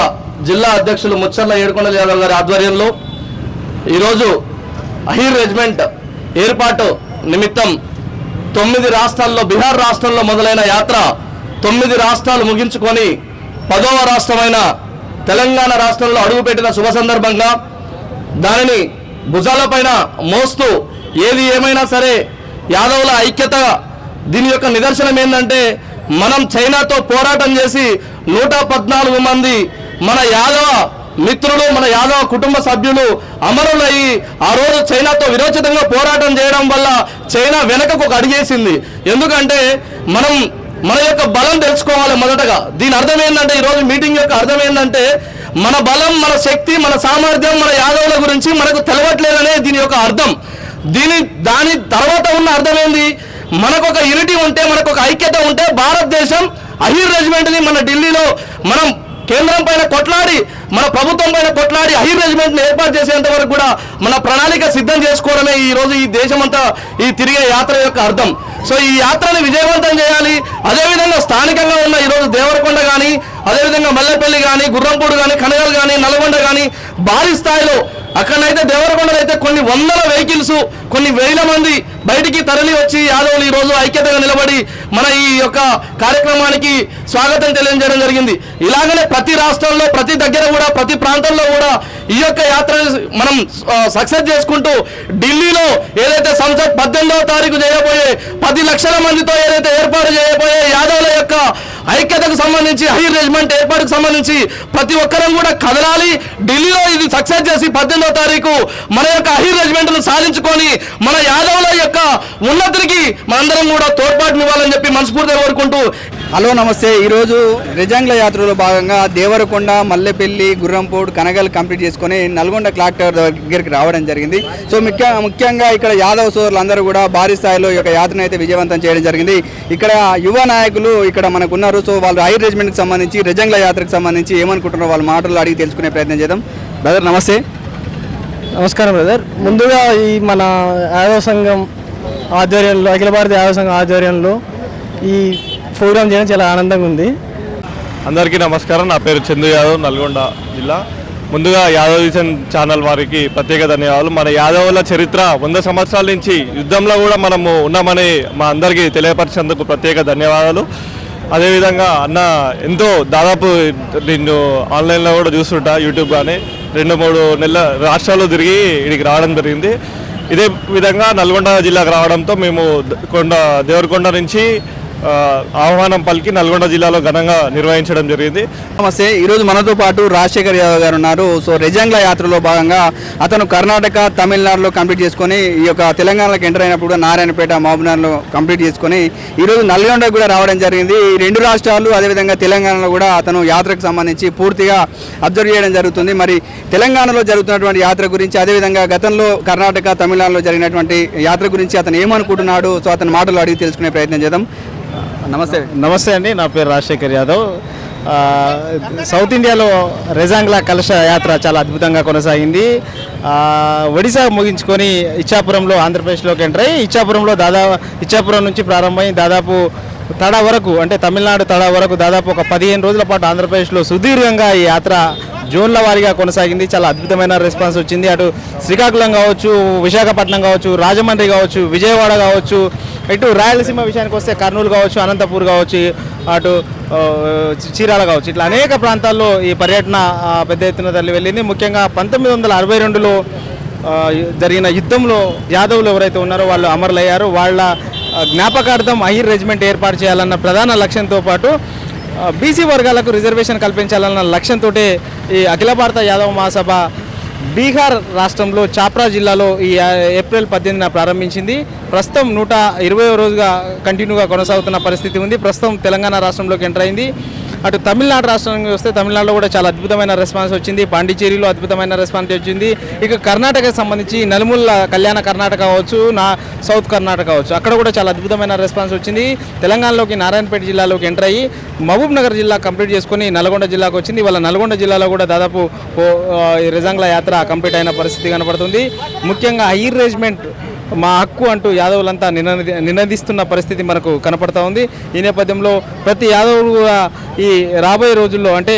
జిల్లా అధ్యక్షులు ముచ్చర్ల ఏడుకొండల యాదవ్ గారి ఆధ్వర్యంలో ఈరోజు అహీర్ రెజిమెంట్ ఏర్పాటు నిమిత్తం 9 రాష్ట్రాల్లో బీహార్ రాష్ట్రంలో మొదలైన యాత్ర 9 రాష్ట్రాలు ముగించుకొని 10వ రాష్ట్రమైన తెలంగాణ రాష్ట్రంలో అడుగుపెట్టిన శుభ సందర్భంగా దానిని భుజాలపైన మోస్తూ ఏది ఏమైనా సరే యాదవుల ఐక్యత దీని యొక్క నిదర్శనం ఏంటంటే మనం చైనాతో పోరాటం చేసి 114 మంది మన యాదవ మిత్రులు మన యాదవ కుటుంబ సభ్యులు అమరులయ్యి ఆ రోజు చైనాతో విరోచితంగా పోరాటం చేయడం వల్ల చైనా వెనకకు ఒక అడిగేసింది. ఎందుకంటే మనం మన యొక్క బలం తెలుసుకోవాలి మొదటగా. దీని అర్థం ఏంటంటే ఈరోజు మీటింగ్ యొక్క అర్థం ఏంటంటే మన బలం, మన శక్తి, మన సామర్థ్యం మన యాదవుల గురించి మనకు తెలవట్లేదనే దీని యొక్క అర్థం. దాని తర్వాత ఉన్న అర్థం ఏంది, మనకు ఒక యూనిటీ ఉంటే, మనకు ఒక ఐక్యత ఉంటే భారతదేశం అహీర్ రెజిమెంట్ని మన ఢిల్లీలో మనం కేంద్రం పైన కొట్లాడి మన ప్రభుత్వం పైన కొట్లాడి అహీర్ రెజిమెంట్ని ఏర్పాటు చేసేంత వరకు కూడా మన ప్రణాళిక సిద్ధం చేసుకోవడమే ఈరోజు ఈ దేశమంతా ఈ తిరిగే యాత్ర యొక్క అర్థం. సో ఈ యాత్రని విజయవంతం చేయాలి. అదేవిధంగా స్థానికంగా ఉన్న ఈరోజు దేవరకొండ కానీ, అదేవిధంగా మల్లెపల్లి కానీ, గుర్రంపూడి కానీ, కనగల్ కానీ, నల్గొండ కానీ భారీ స్థాయిలో అక్కడైతే దేవరకొండలో అయితే కొన్ని వందల వెహికల్స్, కొన్ని వేల మంది బయటికి తరలి వచ్చి యాదవులు ఈరోజు ఐక్యతగా నిలబడి మన ఈ యొక్క కార్యక్రమానికి స్వాగతం తెలియజేయడం జరిగింది. ఇలాగనే ప్రతి రాష్ట్రంలో, ప్రతి దగ్గర కూడా, ప్రతి ప్రాంతంలో కూడా ఈ యొక్క యాత్రను మనం సక్సెస్ చేసుకుంటూ ఢిల్లీలో ఏదైతే సంసద్ 18వ తారీఖు చేయబోయే 10 లక్షల మందితో ఏదైతే ఏర్పాటు చేయబోయే యాదవుల యొక్క ఐక్యతకు సంబంధించి అహీర్ రెజిమెంట్ ఏర్పాటుకు సంబంధించి ప్రతి ఒక్కరం కూడా కదలాలి. ఢిల్లీలో ఇది సక్సెస్ చేసి 18 19వ తారీఖు మన యొక్క అహీర్ రెజిమెంట్ను సాధించుకొని మన యాదవుల యొక్క ఉన్నతికి మనందరం కూడా తోడ్పాటునివ్వాలని చెప్పి మనస్ఫూర్తిగా కోరుకుంటూ. హలో నమస్తే. ఈరోజు రెజాంగ్ల యాత్రలో భాగంగా దేవరకొండ, మల్లెపల్లి, గుర్రంపోడ్, కనగల్ కంప్లీట్ చేసుకొని నల్గొండ క్లాక్ టవర్ దగ్గరికి రావడం జరిగింది. సో ముఖ్యంగా ఇక్కడ యాదవ సోదరులు అందరూ కూడా భారీ స్థాయిలో ఈ యొక్క యాత్రను అయితే విజయవంతం చేయడం జరిగింది. ఇక్కడ యువ నాయకులు ఇక్కడ మనకు ఉన్నారు. సో వాళ్ళు హైర్ రెజిమెంట్కి సంబంధించి రెజాంగ్ల యాత్రకు సంబంధించి ఏమనుకుంటున్నారో వాళ్ళ మాటలు అడిగి తెలుసుకునే ప్రయత్నం చేద్దాం. బ్రదర్ నమస్తే. నమస్కారం బ్రదర్. ముందుగా ఈ మన యాదవ సంఘం ఆధ్వర్యంలో, అఖిల భారత యాదవ సంఘం ఆధ్వర్యంలో ఈ ప్రోగ్రాం చేయడం చాలా ఆనందంగా ఉంది. అందరికీ నమస్కారం. నా పేరు చందు యాదవ్, నల్గొండ జిల్లా. ముందుగా యాదవ్ విజన్ ఛానల్ వారికి ప్రత్యేక ధన్యవాదాలు. మన యాదవుల చరిత్ర 100 సంవత్సరాల నుంచి యుద్ధంలో కూడా మనము ఉన్నామని మా అందరికీ తెలియపరిచేందుకు ప్రత్యేక ధన్యవాదాలు. అదేవిధంగా అన్న ఎంతో దాదాపు నేను ఆన్లైన్లో కూడా చూస్తుంటా, యూట్యూబ్ కానీ 2-3 నెలల రాష్ట్రాలు తిరిగి ఇక్కడికి రావడం జరిగింది. ఇదే విధంగా నల్గొండ జిల్లాకు రావడంతో మేము దేవరకొండ నుంచి ఆహ్వానం పలికి నల్గొండ జిల్లాలో ఘనంగా నిర్వహించడం జరిగింది. నమస్తే. ఈరోజు మనతో పాటు రాజశేఖర్ యాదవ్ గారు ఉన్నారు. సో రెజాంగ్ల యాత్రలో భాగంగా అతను కర్ణాటక, తమిళనాడులో కంప్లీట్ చేసుకొని ఈ యొక్క తెలంగాణలోకి ఎంటర్ అయినప్పుడు నారాయణపేట, మహబూబ్నగర్లో కంప్లీట్ చేసుకొని ఈరోజు నల్గొండకు కూడా రావడం జరిగింది. ఈ 2 రాష్ట్రాలు అదేవిధంగా తెలంగాణలో కూడా అతను యాత్రకు సంబంధించి పూర్తిగా అబ్జర్వ్ చేయడం జరుగుతుంది. మరి తెలంగాణలో జరుగుతున్నటువంటి యాత్ర గురించి, అదేవిధంగా గతంలో కర్ణాటక, తమిళనాడులో జరిగినటువంటి యాత్ర గురించి అతను ఏమనుకుంటున్నాడు, సో అతని మాటలు అడిగి తెలుసుకునే ప్రయత్నం చేద్దాం. నమస్తే అండి. నా పేరు రాజశేఖర్ యాదవ్. సౌత్ ఇండియాలో రెజాంగ్ల కలశ యాత్ర చాలా అద్భుతంగా కొనసాగింది. ఒడిశా ముగించుకొని ఇచ్చాపురంలో ఆంధ్రప్రదేశ్లోకి ఎంటర్ అయ్యి ఇచ్చాపురం నుంచి ప్రారంభమై దాదాపు తడ వరకు, అంటే తమిళనాడు తడ వరకు దాదాపు ఒక 15 రోజుల పాటు ఆంధ్రప్రదేశ్లో సుదీర్ఘంగా ఈ యాత్ర జోన్ల వారీగా కొనసాగింది. చాలా అద్భుతమైన రెస్పాన్స్ వచ్చింది. అటు శ్రీకాకుళం కావచ్చు, విశాఖపట్నం కావచ్చు, రాజమండ్రి కావచ్చు, విజయవాడ కావచ్చు, ఇటు రాయలసీమ విషయానికి వస్తే కర్నూలు కావచ్చు, అనంతపూర్ కావచ్చు, అటు చీరాల కావచ్చు, ఇట్లా అనేక ప్రాంతాల్లో ఈ పర్యటన పెద్ద ఎత్తున తరలి వెళ్ళింది. ముఖ్యంగా 1962లో జరిగిన యుద్ధంలో యాదవులు ఎవరైతే ఉన్నారో వాళ్ళు అమరులయ్యారు. వాళ్ళ జ్ఞాపకార్థం అహీర్ రెజిమెంట్ ఏర్పాటు చేయాలన్న ప్రధాన లక్ష్యంతో పాటు బీసీ వర్గాలకు రిజర్వేషన్ కల్పించాలన్న లక్ష్యంతో ఈ అఖిల భారత యాదవ మహాసభ బీహార్ రాష్ట్రంలో చాప్రా జిల్లాలో ఈ ఏప్రిల్ 18న ప్రారంభించింది. ప్రస్తుతం 120వ రోజుగా కంటిన్యూగా కొనసాగుతున్న పరిస్థితి ఉంది. ప్రస్తుతం తెలంగాణ రాష్ట్రంలోకి ఎంటర్ అయింది. అటు తమిళనాడు రాష్ట్రానికి వస్తే తమిళనాడులో కూడా చాలా అద్భుతమైన రెస్పాన్స్ వచ్చింది. పాండిచేరిలో అద్భుతమైన రెస్పాన్స్ వచ్చింది. ఇక కర్ణాటకకు సంబంధించి నలుమూల కళ్యాణ కర్ణాటక కావచ్చు, సౌత్ కర్ణాటక కావచ్చు, అక్కడ కూడా చాలా అద్భుతమైన రెస్పాన్స్ వచ్చింది. తెలంగాణలోకి నారాయణపేట జిల్లాలోకి ఎంటర్ అయ్యి మహబూబ్ నగర్ జిల్లా కంప్లీట్ చేసుకొని నల్గొండ జిల్లాకు వచ్చింది. ఇవాళ నల్గొండ జిల్లాలో కూడా దాదాపు రెజాంగ్ల యాత్ర కంప్లీట్ అయిన పరిస్థితి కనపడుతుంది. ముఖ్యంగా అహీర్ రెజిమెంట్ మా హక్కు అంటూ యాదవులంతా నినదిస్తున్న పరిస్థితి మనకు కనపడతా ఉంది. ఈ నేపథ్యంలో ప్రతి యాదవులు ఈ రాబోయే రోజుల్లో, అంటే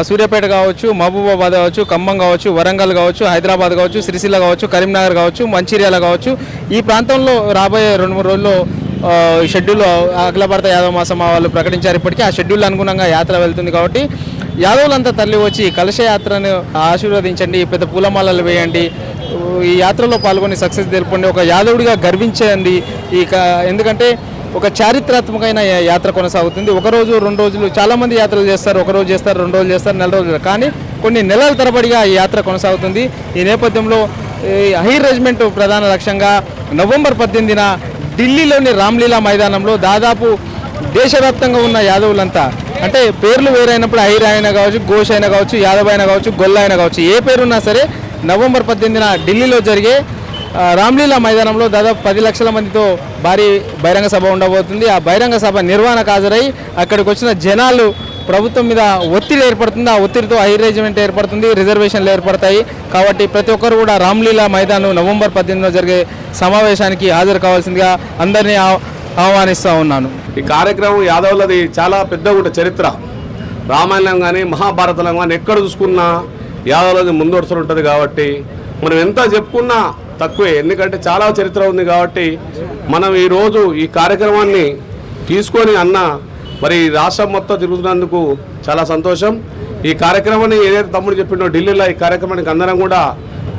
సూర్యాపేట కావచ్చు, మహబూబాబాద్ కావచ్చు, ఖమ్మం కావచ్చు, వరంగల్ కావచ్చు, హైదరాబాద్ కావచ్చు, సిరిసిల్ల కావచ్చు, కరీంనగర్ కావచ్చు, మంచిర్యాల కావచ్చు, ఈ ప్రాంతంలో రాబోయే 2-3 రోజుల్లో షెడ్యూల్ అఖిల భారత యాదవ మహాసభ వాళ్ళు ప్రకటించారు. ఇప్పటికీ ఆ షెడ్యూల్ అనుగుణంగా యాత్ర వెళ్తుంది. కాబట్టి యాదవులంతా తరలి వచ్చి కలశ యాత్రను ఆశీర్వదించండి, పెద్ద పూలమాలలు వేయండి, ఈ యాత్రలో పాల్గొని సక్సెస్ తెలుపండి, ఒక యాదవుడిగా గర్వించండి. ఎందుకంటే ఒక చారిత్రాత్మకమైన యాత్ర కొనసాగుతుంది. 1 రోజు 2 రోజులు చాలామంది యాత్రలు చేస్తారు. 1 రోజు చేస్తారు, 2 రోజులు చేస్తారు, 4 రోజులు, కానీ కొన్ని నెలల తరబడిగా ఈ యాత్ర కొనసాగుతుంది. ఈ నేపథ్యంలో అహీర్ రెజిమెంట్ ప్రధాన లక్ష్యంగా నవంబర్ 18న ఢిల్లీలోని రామ్లీలా మైదానంలో దాదాపు దేశవ్యాప్తంగా ఉన్న యాదవులంతా, అంటే పేర్లు వేరైనప్పుడు అహీర్ అయినా కావచ్చు, ఘోష్ అయినా కావచ్చు, యాదవ్ అయినా కావచ్చు, గొల్ల అయినా కావచ్చు, ఏ పేరున్నా సరే నవంబర్ 18న ఢిల్లీలో జరిగే రామ్లీలా మైదానంలో దాదాపు 10 లక్షల మందితో భారీ బహిరంగ సభ ఉండబోతుంది. ఆ బహిరంగ సభ నిర్వహణకు హాజరై అక్కడికి వచ్చిన జనాలు ప్రభుత్వం మీద ఒత్తిడి ఏర్పడుతుంది. ఆ ఒత్తిడితో అహీర్ రెజిమెంట్ ఏర్పడుతుంది, రిజర్వేషన్లు ఏర్పడతాయి. కాబట్టి ప్రతి ఒక్కరు కూడా రామ్లీలా మైదానం నవంబర్ 18న జరిగే సమావేశానికి హాజరు కావాల్సిందిగా అందరినీ ఆహ్వానిస్తూ ఉన్నాను. ఈ కార్యక్రమం యాదవులది చాలా పెద్ద చరిత్ర. రామాయణం కానీ మహాభారతం కానీ ఎక్కడ చూసుకున్నా యాదవులది ముందొరుసలు ఉంటుంది. కాబట్టి మనం ఎంత చెప్పుకున్నా తక్కువే, ఎందుకంటే చాలా చరిత్ర ఉంది. కాబట్టి మనం ఈరోజు ఈ కార్యక్రమాన్ని తీసుకొని మరి రాష్ట్రం మొత్తం తిరుగుతున్నందుకు చాలా సంతోషం. ఈ కార్యక్రమాన్ని ఏదైతే తమ్ముడు చెప్పిండో ఢిల్లీలో, ఈ కార్యక్రమానికి అందరం కూడా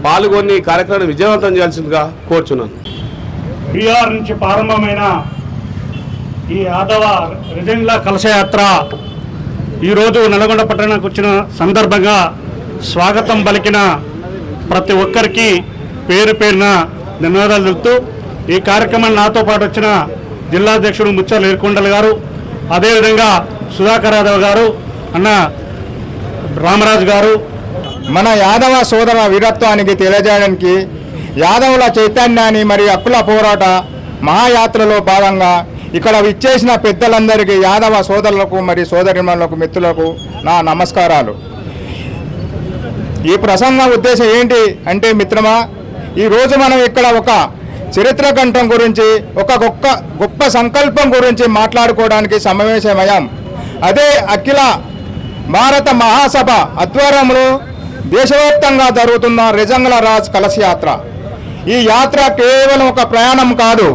పాల్గొని ఈ కార్యక్రమాన్ని విజయవంతం చేయాల్సిందిగా కోరుచున్నాను. బీహార్ నుంచి ప్రారంభమైన ఈ యాదవ రెజెంగ్ల కలశయాత్ర ఈరోజు నల్గొండ పట్టణానికి వచ్చిన సందర్భంగా స్వాగతం పలికిన ప్రతి ఒక్కరికి పేరు పేరున ధన్యవాదాలు తెలుపుతూ ఈ కార్యక్రమాన్ని నాతో పాటు వచ్చిన జిల్లా అధ్యక్షుడు ముచ్చర్ల ఏర్కొండలు గారు, అదేవిధంగా సుధాకర్ యాదవ్ గారు, అన్న రామరాజు గారు, మన యాదవ సోదర వీరత్వానికి తెలియజేయడానికి యాదవుల చైతన్యాన్ని మరియు హక్కుల పోరాట మహాయాత్రలో భాగంగా ఇక్కడ విచ్చేసిన పెద్దలందరికీ యాదవ సోదరులకు మరియు సోదరిమణులకు మిత్రులకు నా నమస్కారాలు. ఈ ప్రసంగం ఉద్దేశం ఏంటి అంటే మిత్రమా, ఈరోజు మనం ఇక్కడ ఒక చరిత్ర గంటం గురించి ఒక గొప్ప సంకల్పం గురించి మాట్లాడుకోవడానికి సమావేశమయ్యాం. అదే అఖిల భారత మహాసభ ఆధ్వర్యంలో దేశవ్యాప్తంగా జరుగుతున్న రెజంగ్ల రాజ్ కలశ యాత్ర. ఈ యాత్ర కేవలం ఒక ప్రయాణం కాదు,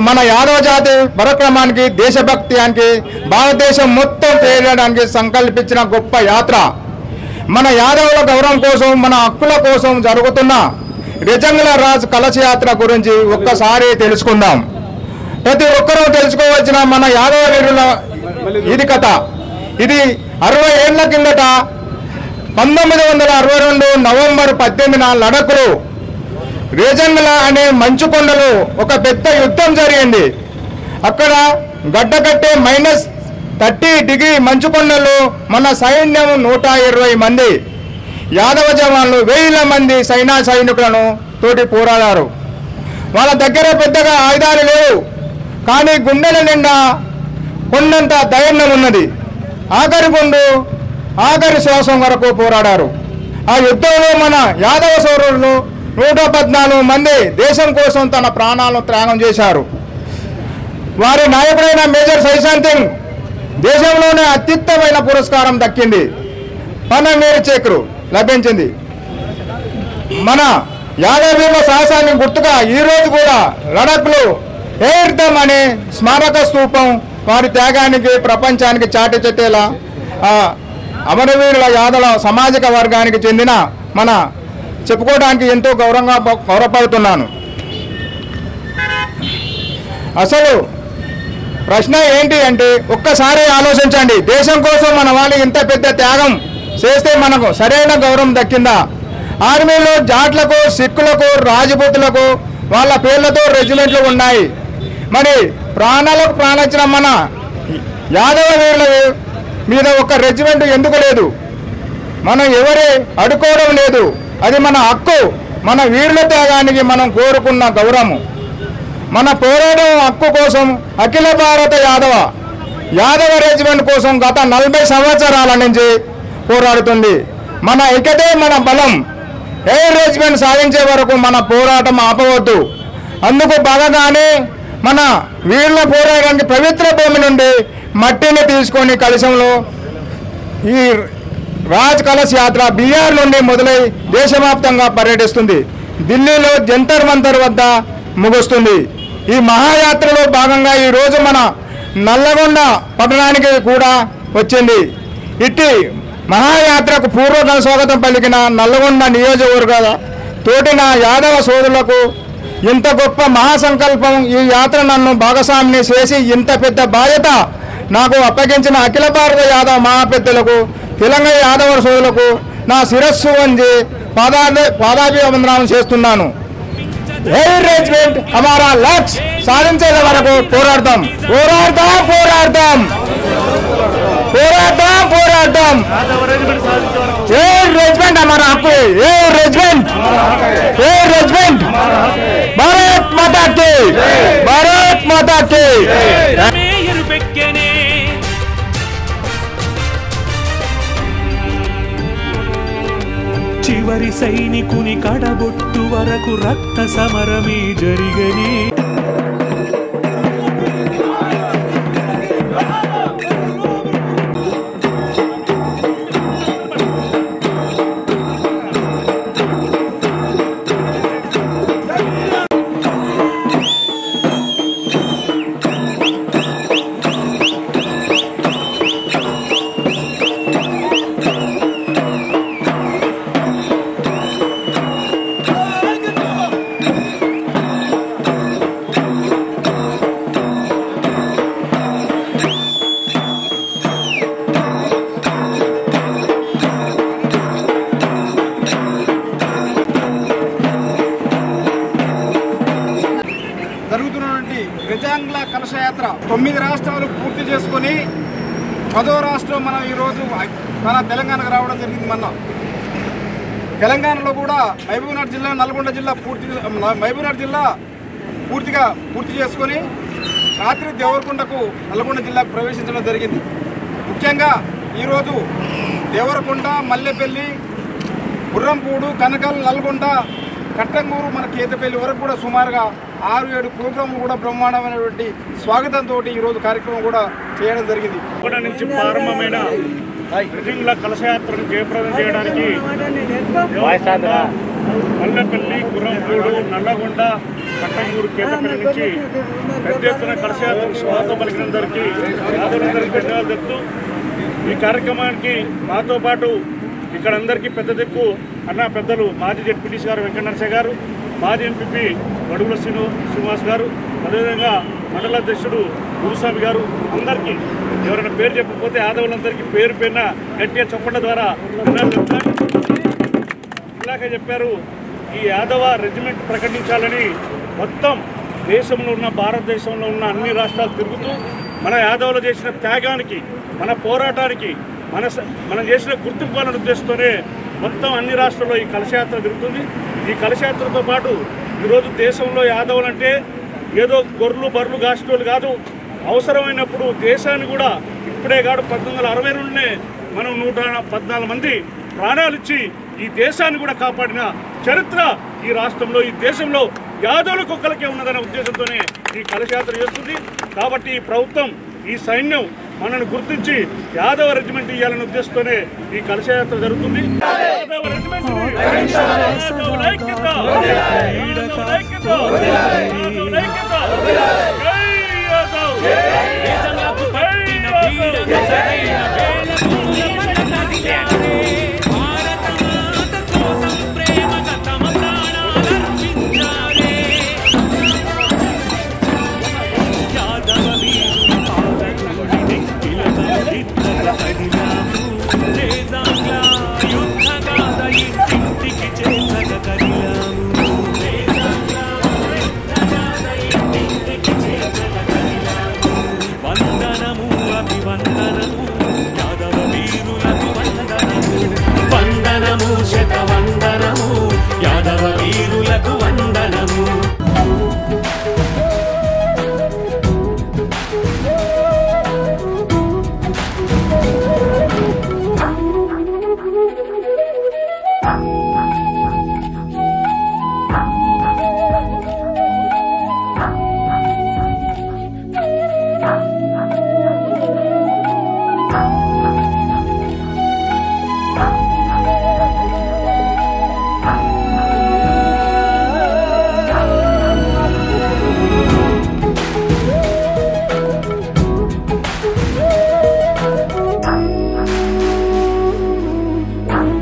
మన యాదవ జాతి పరాక్రమానికి, దేశభక్తియానికి, భారతదేశం మొత్తం చేయడానికి సంకల్పించిన గొప్ప యాత్ర. మన యాదవుల గౌరవం కోసం, మన హక్కుల కోసం జరుగుతున్న రెజంగ్ల రాజ్ కలశ యాత్ర గురించి ఒక్కసారి తెలుసుకుందాం. ప్రతి ఒక్కరూ తెలుసుకోవచ్చిన మన యాదవ వీరుల ఇది కథ. ఇది 60 ఏళ్ల కిందట 1962 నవంబర్ 18న లడఖ్లో రేజంగ్ల అనే మంచుకొండలో ఒక పెద్ద యుద్ధం జరిగింది. అక్కడ గడ్డకట్టే -30 డిగ్రీ మంచుకొండలో మన సైన్యం 120 మంది యాదవ జవాన్లు 1000 మంది సైనికులను తోటి పోరాడారు. వాళ్ళ దగ్గర పెద్దగా ఆయుధాలు లేవు, కానీ గుండెల నిండా కొండంత ధైర్యం ఉన్నది. ఆఖరి శ్వాసం వరకు పోరాడారు. ఆ యుద్ధంలో మన యాదవ సోదరులు 114 మంది దేశం కోసం తన ప్రాణాలను త్యాగం చేశారు. వారి నాయకుడైన మేజర్ శైశాంత్ సింగ్ దేశంలోనే అత్యుత్తమైన పురస్కారం దక్కింది, పరమవీర చక్ర లభించింది. మన యాదవీరుల సాహసాన్ని గుర్తుగా ఈరోజు కూడా లడఖ్లో ఎయిర్దమ్ అనే స్మారక స్తూపం వారి త్యాగానికి ప్రపంచానికి చాటి చెట్టేలా అమరవీరుల యాదవ సామాజిక వర్గానికి చెందిన మన చెప్పుకోవడానికి ఎంతో గౌరవపడుతున్నాను. అసలు ప్రశ్న ఏంటి అంటే, ఒక్కసారి ఆలోచించండి, దేశం కోసం మన వాళ్ళు ఇంత పెద్ద త్యాగం చేస్తే మనకు సరైన గౌరవం దక్కిందా? ఆర్మీలో జాట్లకు, సిక్కులకు, రాజపూతులకు వాళ్ళ పేర్లతో రెజిమెంట్లు ఉన్నాయి. మరి ప్రాణాలకు ప్రాణించిన మన యాదవ వీరుల మీద ఒక రెజిమెంట్ ఎందుకు లేదు? మనం ఎవరే అడుకోవడం లేదు, అది మన హక్కు. మన వీరుల త్యాగానికి మనం కోరుకున్న గౌరవం. మన పోరాటం హక్కు కోసం అఖిల భారత యాదవ రెజిమెంట్ కోసం గత 40 సంవత్సరాల నుంచి పోరాడుతుంది. మన ఐక్యతే మన బలం. ఎయిర్ రెజిమెంట్ సాధించే వరకు మన పోరాటం ఆపవద్దు. అందుకు భాగంగానే మన వీరుల పోరాటానికి పవిత్ర భూమి నుండి మట్టిని తీసుకొని కలశంలో ఈ రాజ్ కలశ యాత్ర బీహార్ నుండి మొదలై దేశవ్యాప్తంగా పర్యటిస్తుంది. ఢిల్లీలో జంతర్ మంతర్ వద్ద ముగుస్తుంది. ఈ మహాయాత్రలో భాగంగా ఈరోజు మన నల్లగొండ పట్టణానికి కూడా వచ్చింది. ఇట్టి మహాయాత్రకు పూర్వ స్వాగతం పలికిన నల్లగొండ నియోజకవర్గ తోటిన యాదవ సోదరులకు ఇంత గొప్ప మహాసంకల్పం, ఈ యాత్ర నన్ను భాగస్వామిని చేసి ఇంత పెద్ద బాధ్యత నాకు అప్పగించిన అఖిల భారత యాదవ మహాపెద్దలకు, తెలంగాణ యాదవ సోదరులకు నా శిరస్సు వంచి పాదాభివందనం చేస్తున్నాను. ఎయిర్ రెజిమెంట్ హమారా లక్ష్య సాధించే వరకు పోరాడతాం. ఎయిర్ రెజిమెంట్ హమారా హక్కు. ఎయిర్ రెజిమెంట్ భారత్ మాతా కి, భారత్ మాతా కి. చివరి సైనికుని కడబొట్టు వరకు రక్త సమరమే జరిగని. 10వ రాష్ట్రం మనం ఈరోజు మన తెలంగాణకు రావడం జరిగింది. మన తెలంగాణలో కూడా మహబూబ్నగర్ జిల్లా, నల్గొండ జిల్లా మహబూబ్నగర్ జిల్లా పూర్తి చేసుకొని రాత్రి దేవరకొండకు నల్గొండ జిల్లాకు ప్రవేశించడం జరిగింది. ముఖ్యంగా ఈరోజు దేవరకొండ, మల్లెపల్లి, గుర్రంపూడు, కనకల్, నల్గొండ, కట్టంగూరు, మన కేతపల్లి వరకు కూడా సుమారుగా 6-7 ప్రోగ్రాంలు కూడా బ్రహ్మాండమైనటువంటి స్వాగతంతో ఈరోజు కార్యక్రమం కూడా చేయడం జరిగింది. ఇక్కడ నుంచి ప్రారంభమైన రిజింగ్ల కలశయాత్రను జయప్రదం చేయడానికి మల్లెపల్లి, గుర్రంపూడు, నల్లగొండ, కట్టంగూరు, కేతపల్లి నుంచి పెద్ద ఎత్తున కలశయాత్రకు స్వాగతం పలికినందరికీ యాదవులందరికీ ధన్యవాదాలు చెప్తూ ఈ కార్యక్రమానికి మాతో పాటు ఇక్కడ అందరికీ పెద్ద దిక్కు అన్న పెద్దలు మాజీ జెడ్పీటీసీ గారు వెంకటనరసయ్య గారు, మాజీ ఎంపీపీ వడుగుల శ్రీనివాస్ గారు, అదేవిధంగా మండల అధ్యక్షుడు గురుస్వామి గారు, అందరికీ ఎవరైనా పేరు చెప్పకపోతే యాదవులందరికీ పేరు పేరున గట్టిగా చప్పట్ల ద్వారా చెప్తారు. ఇలాగే చెప్పారు, ఈ యాదవ రెజిమెంట్ ప్రకటించాలని మొత్తం దేశంలో ఉన్న, భారతదేశంలో ఉన్న అన్ని రాష్ట్రాలు తిరుగుతూ మన యాదవులు చేసిన త్యాగానికి, మన పోరాటానికి, మనం చేసిన గుర్తింపాలను ఉద్దేశంతోనే మొత్తం అన్ని రాష్ట్రాల్లో ఈ కలశయాత్ర జరుగుతుంది. ఈ కలశయాత్రతో పాటు ఈరోజు దేశంలో యాదవులు అంటే ఏదో గొర్రెలు బర్రెలు కాసేటోళ్ళు కాదు. అవసరమైనప్పుడు దేశాన్ని కూడా ఇప్పుడే కాదు 1962లోనే మనం 114 మంది ప్రాణాలు ఇచ్చి ఈ దేశాన్ని కూడా కాపాడిన చరిత్ర ఈ రాష్ట్రంలో, ఈ దేశంలో యాదవులకు ఒక్కరికే ఉన్నదనే ఉద్దేశంతోనే ఈ కలశయాత్ర చేస్తుంది. కాబట్టి ఈ ప్రభుత్వం, ఈ సైన్యం మనను గుర్తించి యాదవ రెజిమెంట్ ఇవ్వాలనే ఉద్దేశంతోనే ఈ కలశయాత్ర జరుగుతుంది. యాదవ రెజిమెంట్ పట్టిన